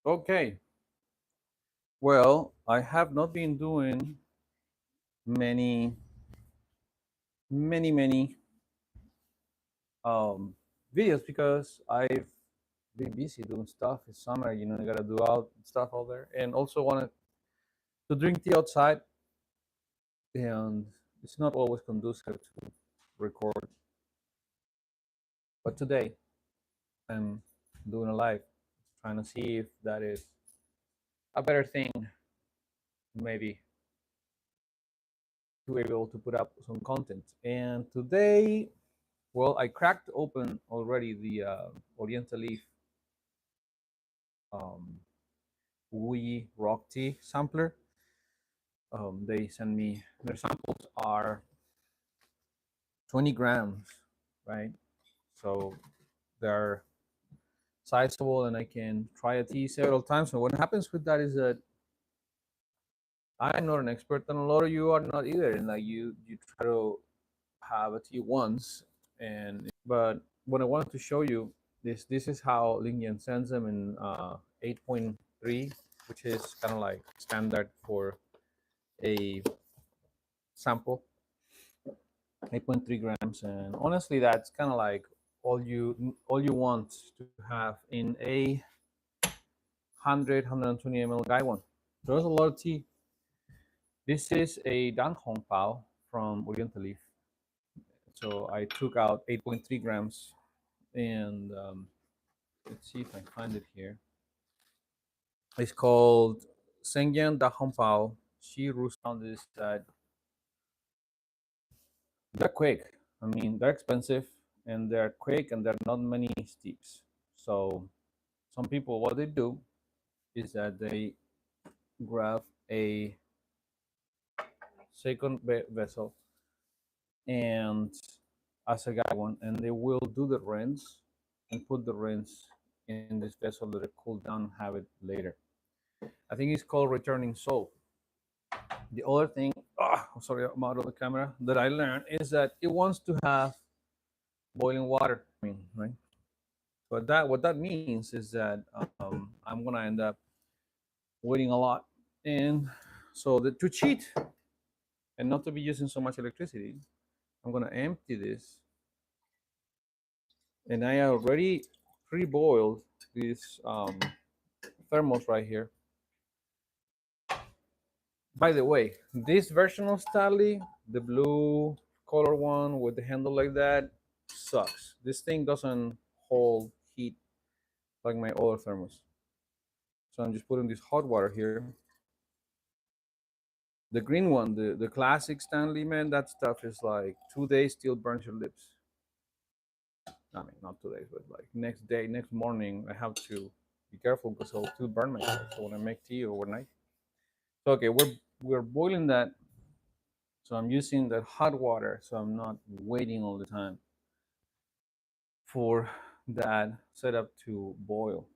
Okay. Well, I have not been doing many, many um, videos because I've been busy doing stuff. It's summer, I gotta do out stuff out there, and also wanted to drink tea outside, and it's not always conducive to record. But today, I'm doing a live, trying to see if that is a better thing, maybe to be able to put up some content. And today, well, I cracked open already the Oriental Leaf um, Wii Rock Tea sampler. They send me their samples are 20 grams, right? So they're sizable, and I can try a tea several times. So what happens with that is that I'm not an expert, and a lot of you are not either. And like you try to have a tea once, and but what I wanted to show you this is how Lingyan sends them in 8.3, which is kind of like standard for a sample, 8.3 grams. And honestly, that's kind of like all you want to have in a 120 ml guy one. There's a lot of tea. This is a Dan Hong Pao from Oriental Leaf. So I took out 8.3 grams, and let's see if I find it here. It's called Sengyan Da Hong Pao. She Ru found this that they're quick. I mean, they're expensive and they're quick, and there are not many steeps. So some people, what they do is that they grab a second vessel and as a guy one, and they will do the rinse and put the rinse in this vessel, let it cool down, and have it later. I think it's called returning soap. The other thing, sorry, I'm out of the camera, that I learned is that it wants to have boiling water. I mean, right? But that what that means is that I'm gonna end up waiting a lot, and so to cheat and not to be using so much electricity, I'm gonna empty this, and I already pre-boiled this thermos right here. By the way, this version of Stanley, the blue color one with the handle like that, sucks. This thing doesn't hold heat like my other thermos. So I'm just putting this hot water here. The green one, the classic Stanley, man, that stuff is like 2 days still burns your lips. I mean, not 2 days, but like next day, next morning, I have to be careful because I'll still burn myself. So when I make tea overnight, so okay, we're boiling that. So I'm using the hot water, so I'm not waiting all the time for that setup to boil.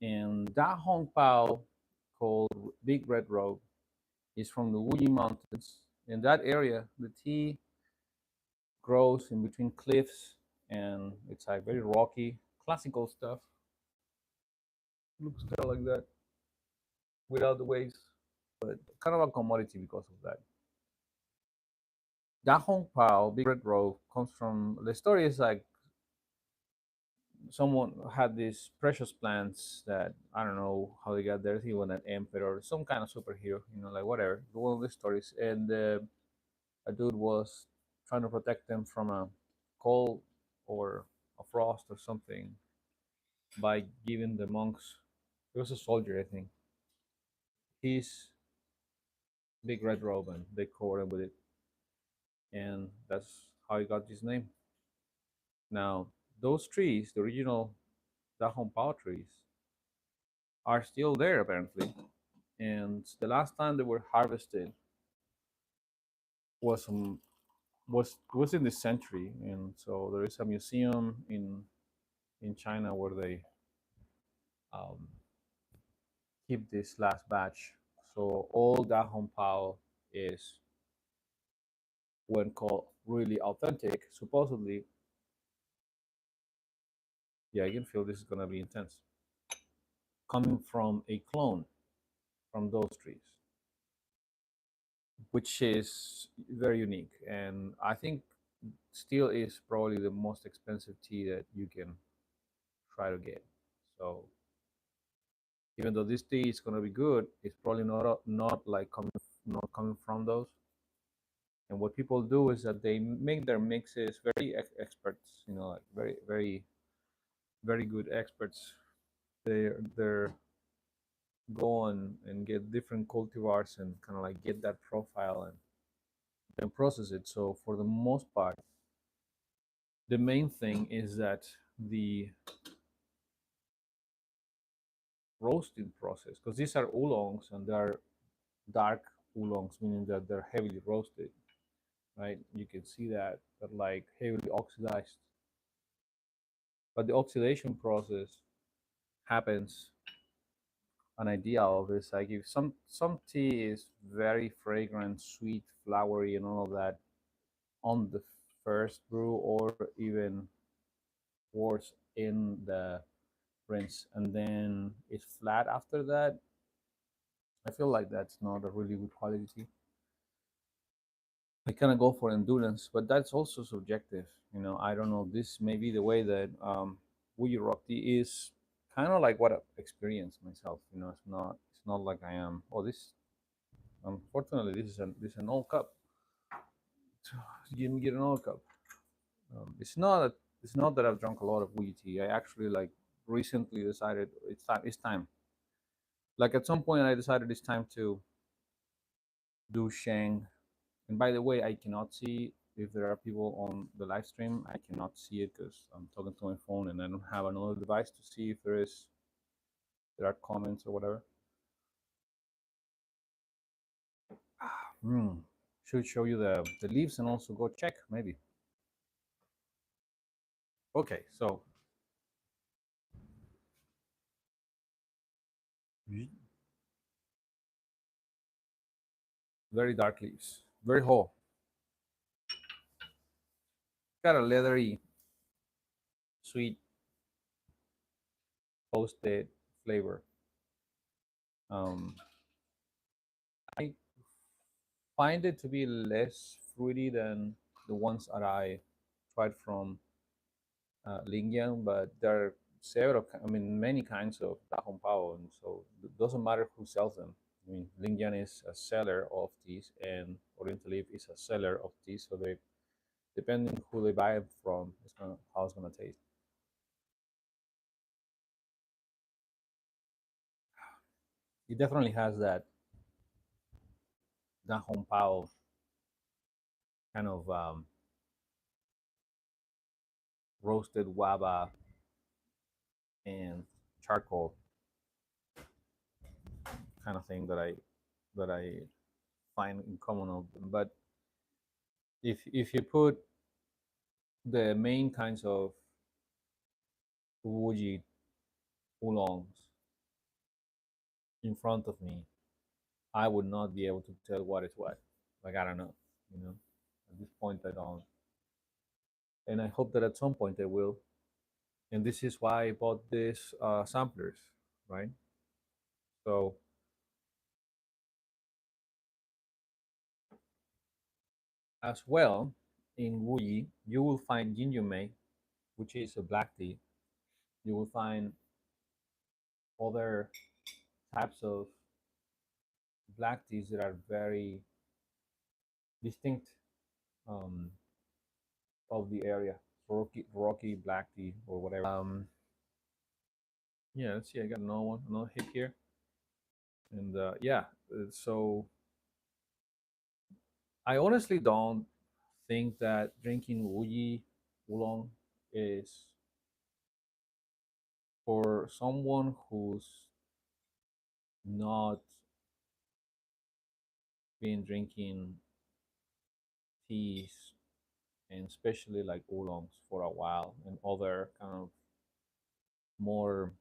And that Hong Pao called Big Red Road is from the Wuyi Mountains. In that area, the tea grows in between cliffs, and it's like very rocky, classical stuff. Looks kind of like that without the waves, but kind of a commodity because of that. Da Hong Pao, Big Red Road, comes from the story is like someone had these precious plants that I don't know how they got there. He was an emperor, some kind of superhero, like whatever. One of the stories, and a dude was trying to protect them from a cold or a frost or something by giving the monks. He was a soldier, I think. His big red robe, and they covered him with it, and that's how he got his name. Now, those trees, the original Dahong Pao trees, are still there apparently, and the last time they were harvested was was in this century, and so there is a museum in China where they um, keep this last batch. So all that Hong Pao is, when called really authentic, supposedly, yeah, I can feel this is gonna be intense. coming from a clone from those trees, which is very unique. And I think still is probably the most expensive tea that you can try to get. So even though this tea is gonna be good, it's probably not like not coming from those. And what people do is that they make their mixes very experts, like very good experts. They're go on and get different cultivars and kind of like get that profile and then process it. So for the most part, the main thing is that the roasting process, because these are oolongs and they are dark oolongs, meaning that they're heavily roasted, right? You can see that they're like heavily oxidized. But the oxidation process happens. An idea of is like if some tea is very fragrant, sweet, flowery, and all of that on the first brew, or even worse in the rinse, and then it's flat after that. I feel like that's not a really good quality. I kind of go for endurance, but that's also subjective. I don't know. This may be the way that Wuyi Rock tea is kind of like what I've experienced myself. It's not like I am. Oh, this unfortunately this is an old cup. Give me get an old cup. It's not that I've drunk a lot of Wuyi tea. I actually like recently decided it's time. Like at some point I decided it's time to do Shang. And by the way, I cannot see if there are people on the live stream. I cannot see it because I'm talking to my phone and I don't have another device to see if there are comments or whatever. Hmm. Should show you the leaves and also go check maybe. Okay, so very dark leaves, very whole, got a leathery, sweet, toasted flavor. Um, I find it to be less fruity than the ones that I tried from Lingyang, but there are many kinds of Dahong Pao, and so it doesn't matter who sells them. I mean, Lingyang is a seller of these, and Oriental Leaf is a seller of these, so they, depending who they buy it from, how it's gonna taste. It definitely has that Dahong Pao kind of roasted waba and charcoal kind of thing that I find in common of them. But if you put the main kinds of Wuji oolongs in front of me, I would not be able to tell what is what. Like I don't know, you know. At this point, I don't, and I hope that at some point I will. And this is why I bought these samplers, right? So as well, in Wuyi, you will find Jinjume, which is a black tea. You will find other types of black teas that are very distinct um, of the area. Rocky black tea or whatever. Yeah, let's see. I got another hit here, and yeah. So I honestly don't think that drinking Wuyi oolong is for someone who's not been drinking teas and especially like oolongs for a while and other kind of more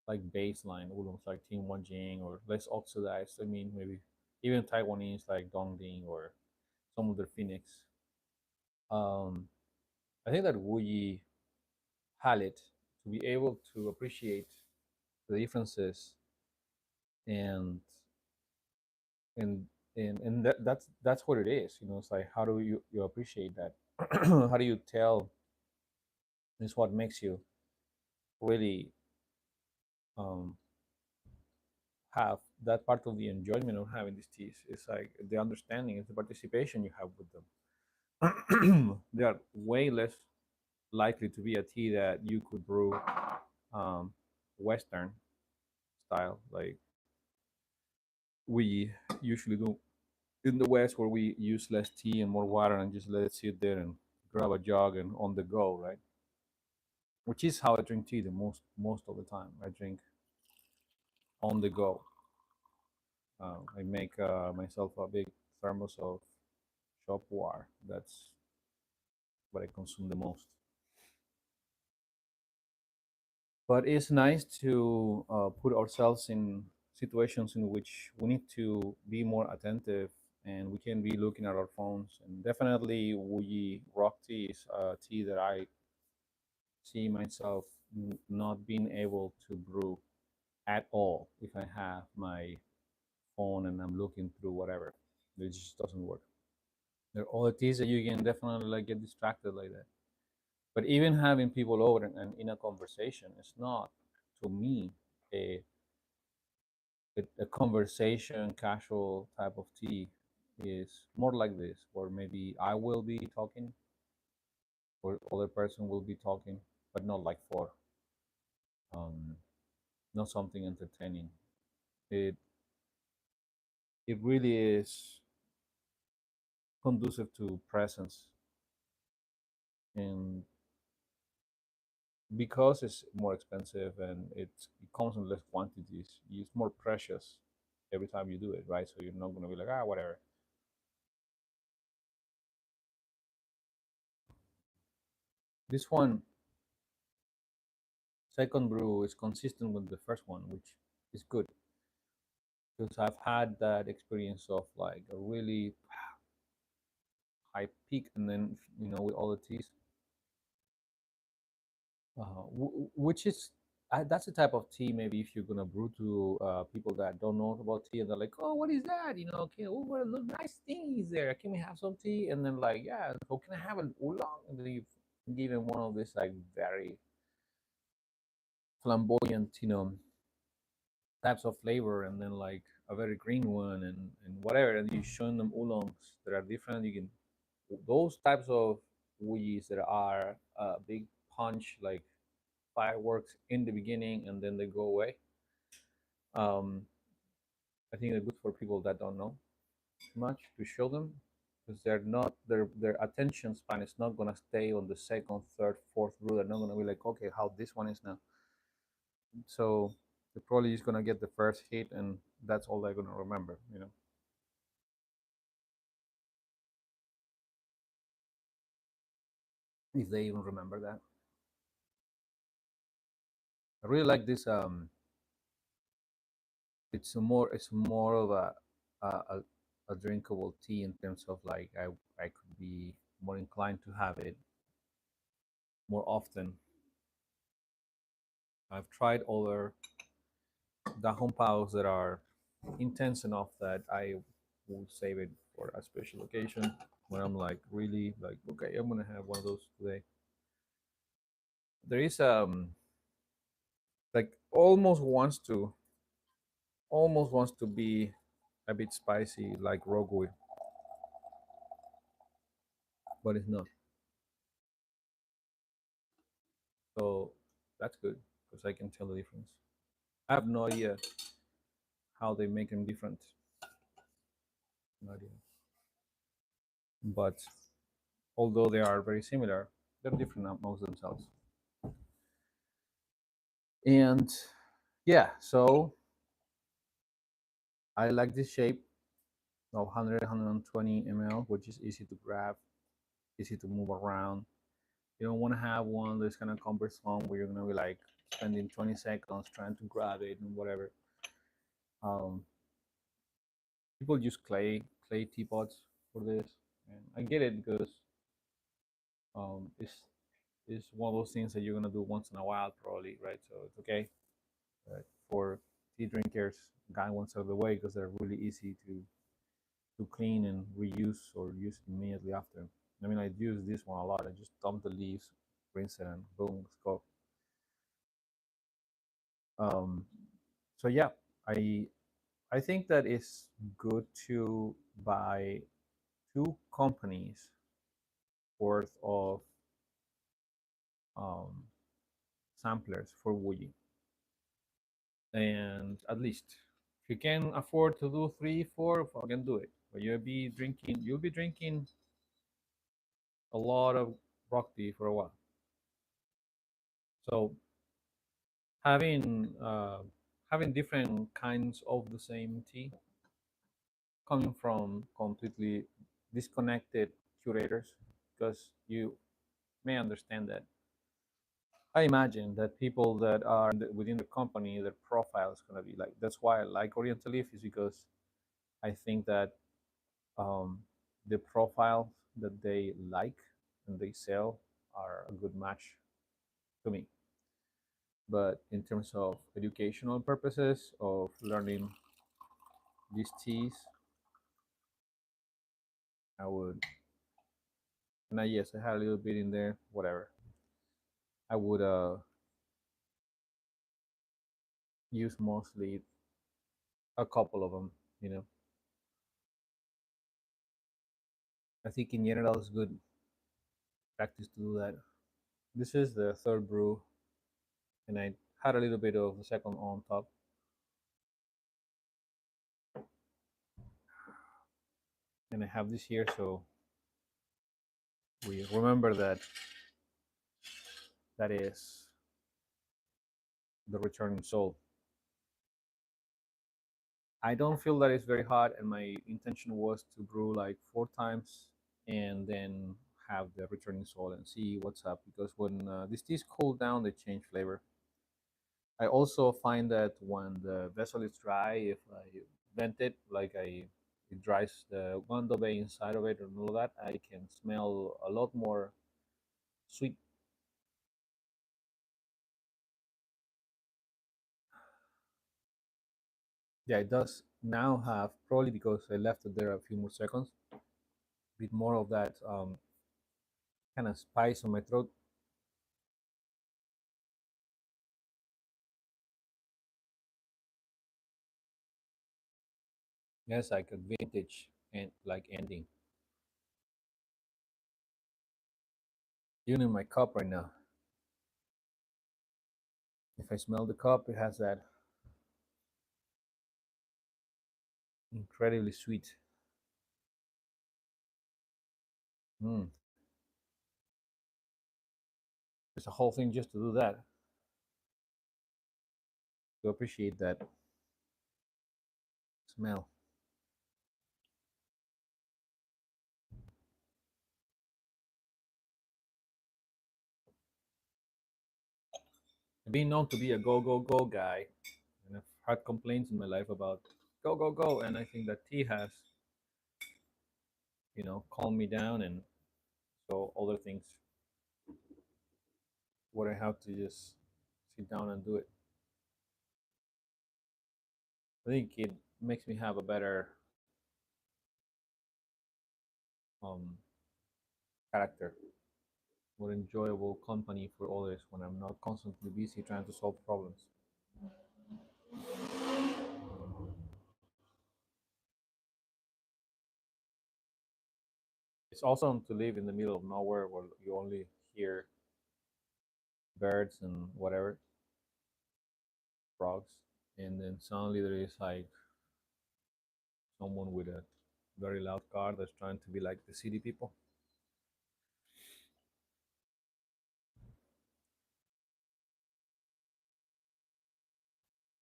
like baseline oolongs like Tim Wan Jing or less oxidized. I mean, maybe even Taiwanese like Dongding or some of their Phoenix. Um, I think that Wuyi Halit to be able to appreciate the differences and and and that's what it is. It's like, how do you appreciate that? How do you tell is what makes you really um, have that part of the enjoyment of having these teas. It's like the understanding, it's the participation you have with them. They are way less likely to be a tea that you could brew um, Western style, like we usually do in the West, where we use less tea and more water and just let it sit there and grab a jug and on the go, right? Which is how I drink tea the most of the time. I drink on the go. I make myself a big thermos of shop war. That's what I consume the most. But it's nice to put ourselves in situations in which we need to be more attentive and we can be looking at our phones. And definitely, Wuyi Rock Tea is a tea that I see myself not being able to brew at all if I have my phone and I'm looking through whatever. It just doesn't work. There are other teas that you can definitely like get distracted like that. But even having people over and in a conversation is not, to me, a, a conversation, casual type of tea. Is more like this, where maybe I will be talking or other person will be talking, but not like for, um, not something entertaining. It it really is conducive to presence, and because it's more expensive and it comes in less quantities, it's more precious every time you do it, right? So you're not gonna be like, whatever. This one, second brew, is consistent with the first one, which is good because I've had that experience of like a really high peak, and then with all the teas, which is that's the type of tea maybe if you're gonna brew to people that don't know about tea and they're like, oh, what is that? Okay, oh, what a little nice thing is there? Can we have some tea? And then like, yeah, so can I have an oolong? And then you give them one of these like very flamboyant, types of flavor, and then like a very green one and whatever, and you show them oolongs that are different. You can those types of wheats that are a big punch, like fireworks in the beginning and then they go away. um I think they're good for people that don't know much, to show them, because they're not their attention span is not going to stay on the second, third, fourth brew. They're not going to be like, okay, how this one is now. So they're probably just going to get the first hit and that's all they're going to remember. If they even remember that. I really like this. It's more of a, a a drinkable tea in terms of like I could be more inclined to have it more often. I've tried other Dahon Paos that are intense enough that I will save it for a special occasion when I'm like really like, okay, I'm gonna have one of those today. There is like almost wants to be a bit spicy like Rogui, but it's not. So that's good because I can tell the difference. I have no idea how they make them different. No idea. But although they are very similar, they're different amongst themselves. And yeah, so I like this shape of 100, 120 ml, which is easy to grab, easy to move around. You don't want to have one that's kind of cumbersome where you're going to be like spending 20 seconds trying to grab it and whatever. Um, People use clay teapots for this, and I get it because it's is one of those things that you're gonna do once in a while, probably, right? So it's okay. But for tea drinkers, guy ones out of the way because they're really easy to clean and reuse or use immediately after. I mean, I use this one a lot. I just dump the leaves, rinse it, and boom, let's go. Um, so yeah, I I think that it's good to buy two companies worth of um, samplers for Wuyi, and at least if you can afford to do three, four, fucking do it. But you'll be drinking a lot of rock tea for a while. So having having different kinds of the same tea coming from completely disconnected curators, because you may understand that I imagine that people that are within the company, their profile is going to be like. That's why I like Oriental Leaf, is because I think that um, the profiles that they like and they sell are a good match to me. But in terms of educational purposes of learning these teas, I would. And yes, I had a little bit in there. Whatever. I would use mostly a couple of them. You know, I think in general it's good practice to do that. This is the third brew, and I had a little bit of the second on top. And I have this here, so we remember that that is the returning soul. I don't feel that it's very hot, and my intention was to brew like four times and then have the returning soul and see what's up. Because when these teas cool down, they change flavor. I also find that when the vessel is dry, if I vent it, like it dries the guando bay inside of it and all that, I can smell a lot more sweet. Yeah, it does now have, probably because I left it there a few more seconds, a bit more of that kind of spice on my throat. Yes, like a vintage and like ending. Even in my cup right now, if I smell the cup, it has that incredibly sweet. Mm. There's a whole thing just to do that, to appreciate that smell. Being known to be a go go go guy, and I've had complaints in my life about go go go, and I think that tea has, calmed me down, and so other things where I have to just sit down and do it. I think it makes me have a better um, character, more enjoyable company for others when I'm not constantly busy trying to solve problems. It's awesome to live in the middle of nowhere where you only hear birds and whatever, frogs, and then suddenly there is like someone with a very loud car that's trying to be like the city people.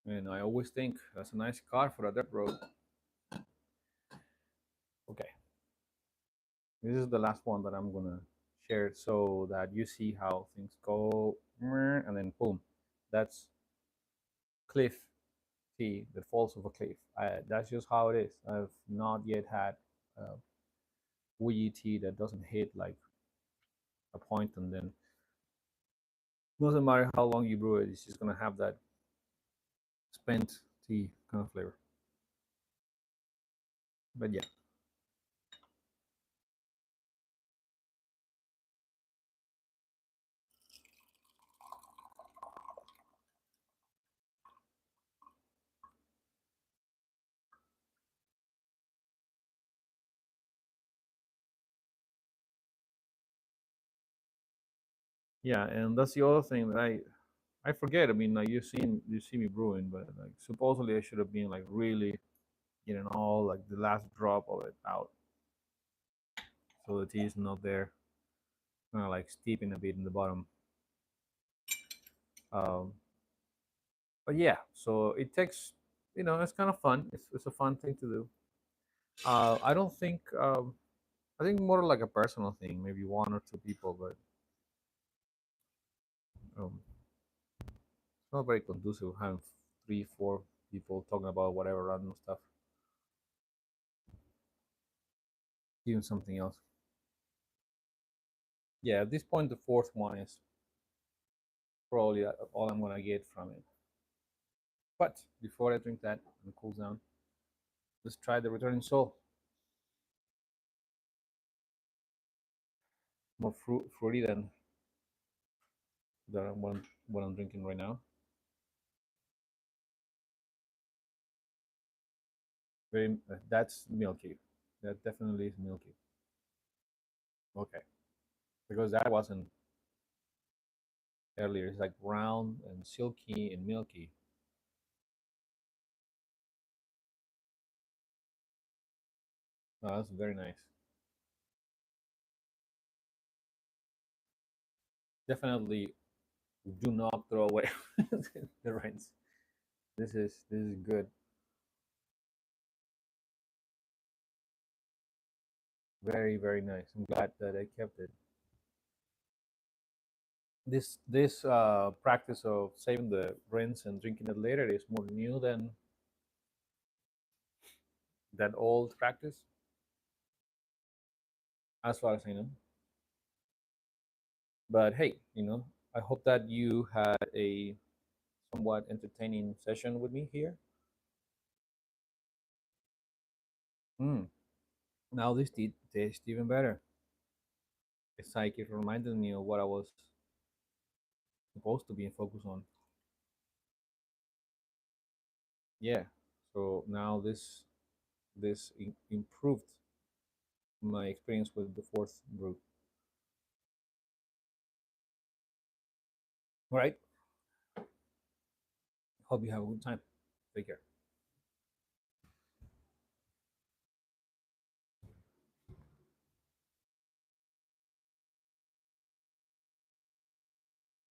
And I always think that's a nice car for a dirt road. Okay, this is the last one that I'm gonna share so that you see how things go, and then boom, that's cliff tea, the falls of a cliff. That's just how it is. I've not yet had Wuyi tea that doesn't hit like a point and then Doesn't matter how long you brew it; it's just gonna have that spent tea kind of flavor. But yeah, yeah, and that's the other thing that I forget. I mean, like you see me brewing, but like supposedly I should have been like really getting all like the last drop of it out, so the tea is not there, kind of like steeping a bit in the bottom. Um, but yeah, so it takes, it's kind of fun. It's a fun thing to do. I don't think I think more like a personal thing, maybe one or two people, but it's not very conducive having three, four people talking about whatever random stuff, even something else. Yeah, at this point, the fourth one is probably all I'm gonna get from it. But before I drink that and cool down, let's try the Returning Soul. More fruity than what I'm drinking right now. Very that's milky. That definitely is milky. Okay, because that wasn't earlier. It's like round and silky and milky. Oh, that's very nice. Definitely do not throw away the rinds. This is good. Very very nice. I'm glad that I kept it. This practice of saving the rinse and drinking it later is more new than that old practice, as far as I know. But hey, I hope that you had a somewhat entertaining session with me here. Mm. Now this tastes even better. It's like it reminded me of what I was supposed to be focused on. Yeah. So now this improved my experience with the fourth brew. All right. Hope you have a good time. Take care.